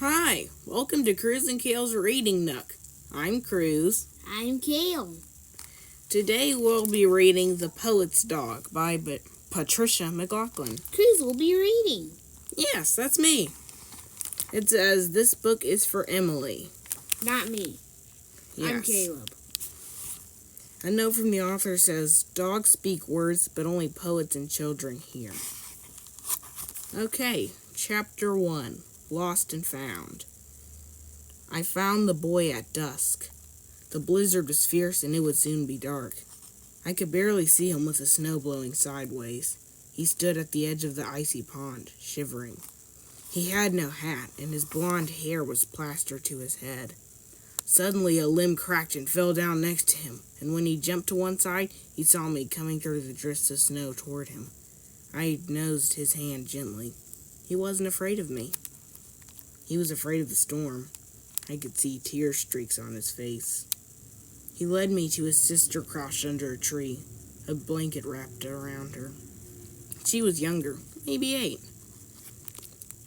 Hi, welcome to Cruz and Kale's Reading Nook. I'm Cruz. I'm Kale. Today we'll be reading The Poet's Dog by Patricia Maclachlan. Cruz will be reading. Yes, that's me. It says, this book is for Emily. Not me. Yes. I'm Caleb. A note from the author says, dogs speak words, but only poets and children hear. Okay, Chapter 1. Lost and Found. I found the boy at dusk. The blizzard was fierce and it would soon be dark. I could barely see him with the snow blowing sideways. He stood at the edge of the icy pond, shivering. He had no hat, and his blonde hair was plastered to his head. Suddenly a limb cracked and fell down next to him, and when he jumped to one side, he saw me coming through the drifts of snow toward him. I nosed his hand gently. He wasn't afraid of me. He was afraid of the storm. I could see tear streaks on his face. He led me to his sister crouched under a tree, a blanket wrapped around her. She was younger, maybe 8.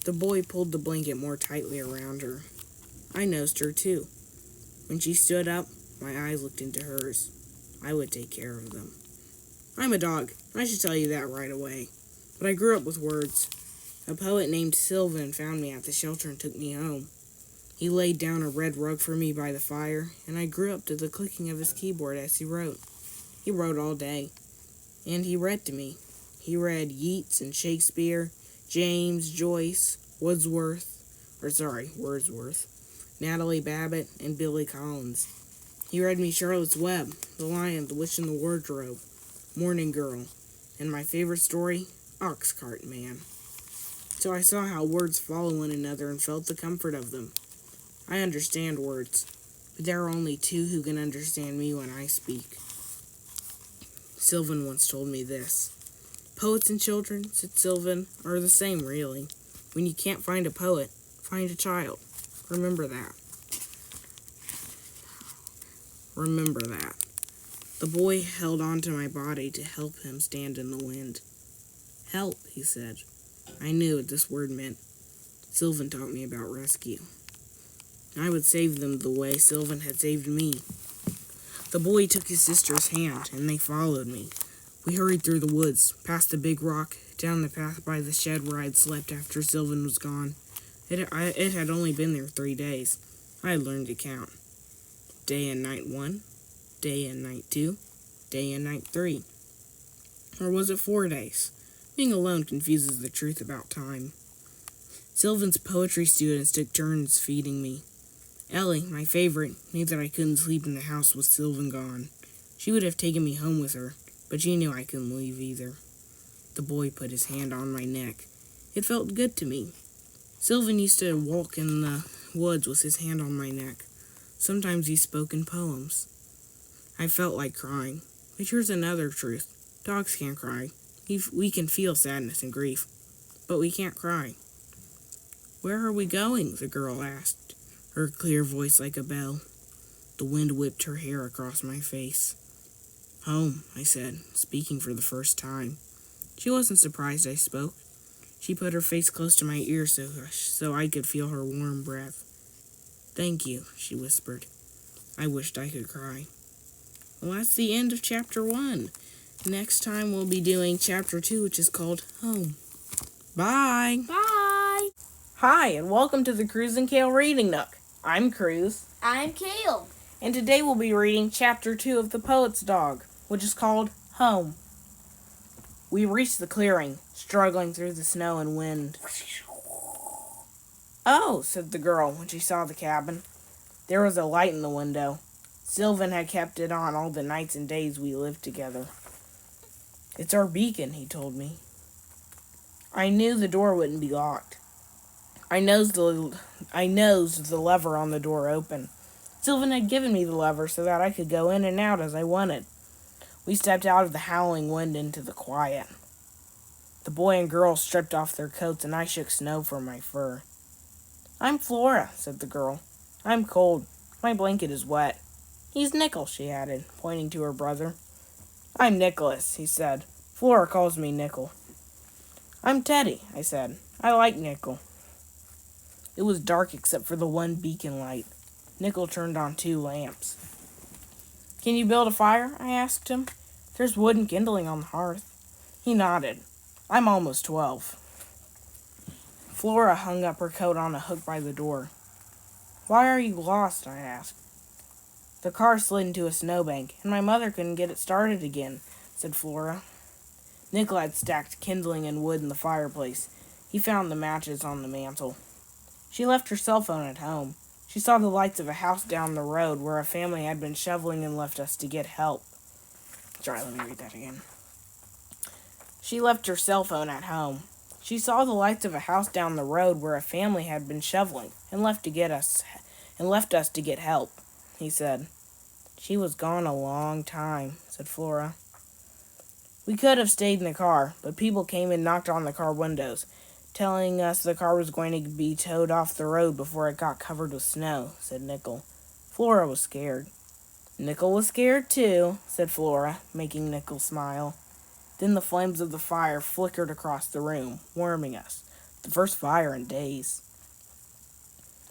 The boy pulled the blanket more tightly around her. I nosed her too. When she stood up, my eyes looked into hers. I would take care of them. I'm a dog. I should tell you that right away. But I grew up with words. A poet named Sylvan found me at the shelter and took me home. He laid down a red rug for me by the fire, and I grew up to the clicking of his keyboard as he wrote. He wrote all day, and he read to me. He read Yeats and Shakespeare, James, Joyce, Wordsworth, Natalie Babbitt, and Billy Collins. He read me Charlotte's Web, The Lion, the Witch in the Wardrobe, Morning Girl, and my favorite story, Oxcart Man. So I saw how words follow one another and felt the comfort of them. I understand words, but there are only 2 who can understand me when I speak. Sylvan once told me this. Poets and children, said Sylvan, are the same, really. When you can't find a poet, find a child. Remember that. Remember that. The boy held onto my body to help him stand in the wind. Help, he said. I knew what this word meant. Sylvan taught me about rescue. I would save them the way Sylvan had saved me. The boy took his sister's hand, and they followed me. We hurried through the woods, past the big rock, down the path by the shed where I had slept after Sylvan was gone. It had only been there 3 days. I had learned to count. Day and night 1, day and night 2, day and night 3. Or was it 4 days? Being alone confuses the truth about time. Sylvan's poetry students took turns feeding me. Ellie, my favorite, knew that I couldn't sleep in the house with Sylvan gone. She would have taken me home with her, but she knew I couldn't leave either. The boy put his hand on my neck. It felt good to me. Sylvan used to walk in the woods with his hand on my neck. Sometimes he spoke in poems. I felt like crying. But here's another truth. Dogs can't cry. We can feel sadness and grief, but we can't cry. Where are we going? The girl asked, her clear voice like a bell. The wind whipped her hair across my face. Home, I said, speaking for the first time. She wasn't surprised I spoke. She put her face close to my ear so I could feel her warm breath. Thank you, she whispered. I wished I could cry. Well, that's the end of Chapter 1. Next time we'll be doing Chapter 2, which is called Home. Bye! Bye! Hi, and welcome to the Cruz and Kale Reading Nook. I'm Cruz. I'm Kale. And today we'll be reading Chapter 2 of The Poet's Dog, which is called Home. We reached the clearing, struggling through the snow and wind. Oh, said the girl when she saw the cabin. There was a light in the window. Sylvan had kept it on all the nights and days we lived together. It's our beacon, he told me. I knew the door wouldn't be locked. I nosed the lever on the door open. Sylvan had given me the lever so that I could go in and out as I wanted. We stepped out of the howling wind into the quiet. The boy and girl stripped off their coats and I shook snow from my fur. I'm Flora, said the girl. I'm cold. My blanket is wet. He's Nickel, she added, pointing to her brother. I'm Nicholas, he said. Flora calls me Nickel. I'm Teddy, I said. I like Nickel. It was dark except for the one beacon light. Nickel turned on 2 lamps. "Can you build a fire?" I asked him. "There's wood and kindling on the hearth." He nodded. "I'm almost 12. Flora hung up her coat on a hook by the door. "Why are you lost?" I asked. "The car slid into a snowbank, and my mother couldn't get it started again," said Flora. Nickel had stacked kindling and wood in the fireplace. He found the matches on the mantel. "She left her cell phone at home. She saw the lights of a house down the road where a family had been shoveling and left us to get help." Sorry, let me read that again. "She left her cell phone at home. She saw the lights of a house down the road where a family had been shoveling and left us to get help," he said. "She was gone a long time," said Flora. "We could have stayed in the car, but people came and knocked on the car windows, telling us the car was going to be towed off the road before it got covered with snow," said Nickel. Flora was scared. "Nickel was scared too," said Flora, making Nickel smile. Then the flames of the fire flickered across the room, warming us. The first fire in days.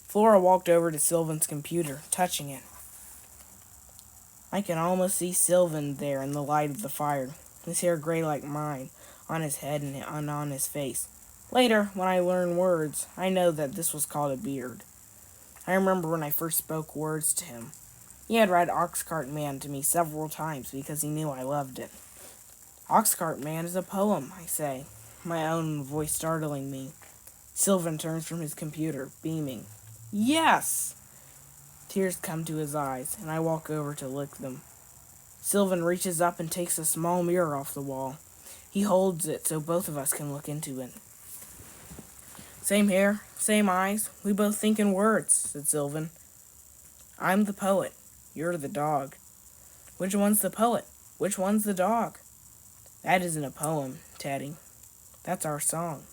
Flora walked over to Sylvan's computer, touching it. I can almost see Sylvan there in the light of the fire, his hair gray like mine, on his head and on his face. Later, when I learn words, I know that this was called a beard. I remember when I first spoke words to him. He had read Oxcart Man to me several times because he knew I loved it. "Oxcart Man is a poem," I say, my own voice startling me. Sylvan turns from his computer, beaming. "Yes!" Tears come to his eyes, and I walk over to lick them. Sylvan reaches up and takes a small mirror off the wall. He holds it so both of us can look into it. "Same hair, same eyes, we both think in words," said Sylvan. "I'm the poet. You're the dog." "Which one's the poet? Which one's the dog?" "That isn't a poem, Teddy. That's our song.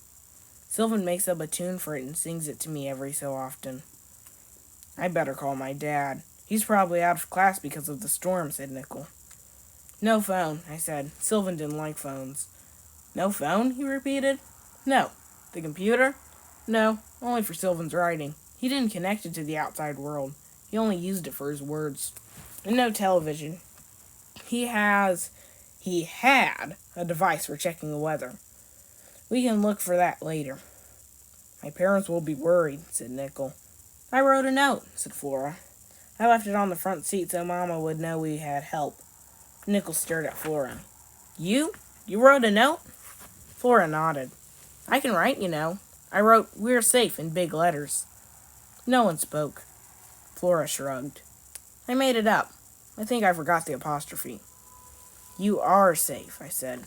Sylvan makes up a tune for it and sings it to me every so often." "I better call my dad. He's probably out of class because of the storm," said Nickel. "No phone," I said. Sylvan didn't like phones. "No phone?" he repeated. "No." "The computer?" "No, only for Sylvan's writing. He didn't connect it to the outside world. He only used it for his words. And no television. He had a device for checking the weather. We can look for that later." "My parents will be worried," said Nickel. "I wrote a note," said Flora. "I left it on the front seat so Mama would know we had help." Nickel stared at Flora. You? You wrote a note?" Flora nodded. "I can write, you know. I wrote, 'We're safe,' in big letters." No one spoke. Flora shrugged. "I made it up. I think I forgot the apostrophe." "You are safe," I said.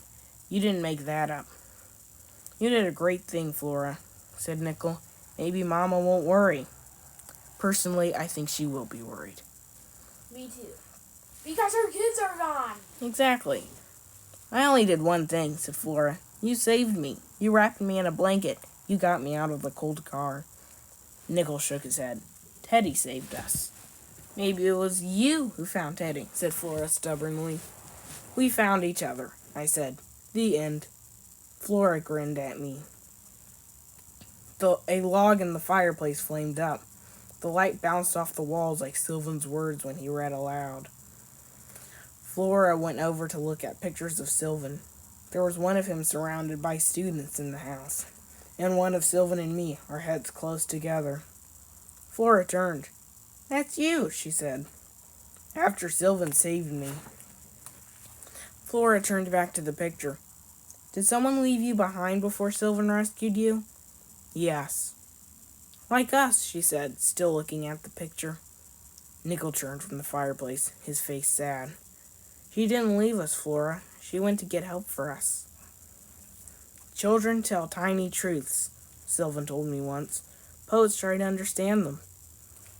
"You didn't make that up." "You did a great thing, Flora," said Nickel. "Maybe Mama won't worry." Personally, I think she will be worried. Me too. Because her kids are gone. Exactly. "I only did one thing," said Flora. "You saved me. You wrapped me in a blanket. You got me out of the cold car." Nickel shook his head. "Teddy saved us." "Maybe it was you who found Teddy," said Flora stubbornly. "We found each other," I said. "The end." Flora grinned at me. A log in the fireplace flamed up. The light bounced off the walls like Sylvan's words when he read aloud. Flora went over to look at pictures of Sylvan. There was one of him surrounded by students in the house, and one of Sylvan and me, our heads close together. Flora turned. "That's you," she said. "After Sylvan saved me." Flora turned back to the picture. "Did someone leave you behind before Sylvan rescued you?" "Yes." "Like us," she said, still looking at the picture. Nickel turned from the fireplace, his face sad. "She didn't leave us, Flora. She went to get help for us." "Children tell tiny truths," Sylvan told me once. "Poets try to understand them."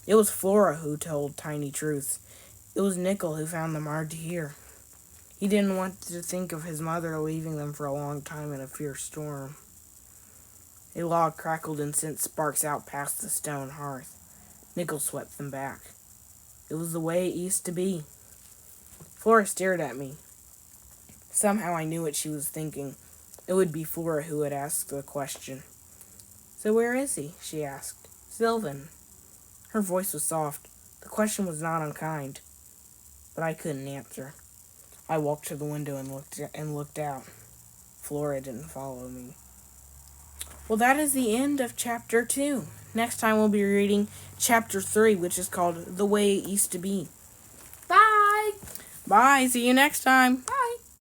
It was Flora who told tiny truths. It was Nickel who found them hard to hear. He didn't want to think of his mother leaving them for a long time in a fierce storm. A log crackled and sent sparks out past the stone hearth. Nickel swept them back. It was the way it used to be. Flora stared at me. Somehow I knew what she was thinking. It would be Flora who would ask the question. "So where is he?" she asked. Sylvan. Her voice was soft. The question was not unkind, but I couldn't answer. I walked to the window and looked out. Flora didn't follow me. Well, that is the end of chapter 2. Next time we'll be reading chapter 3, which is called The Way It Used to Be. Bye. Bye. See you next time. Bye.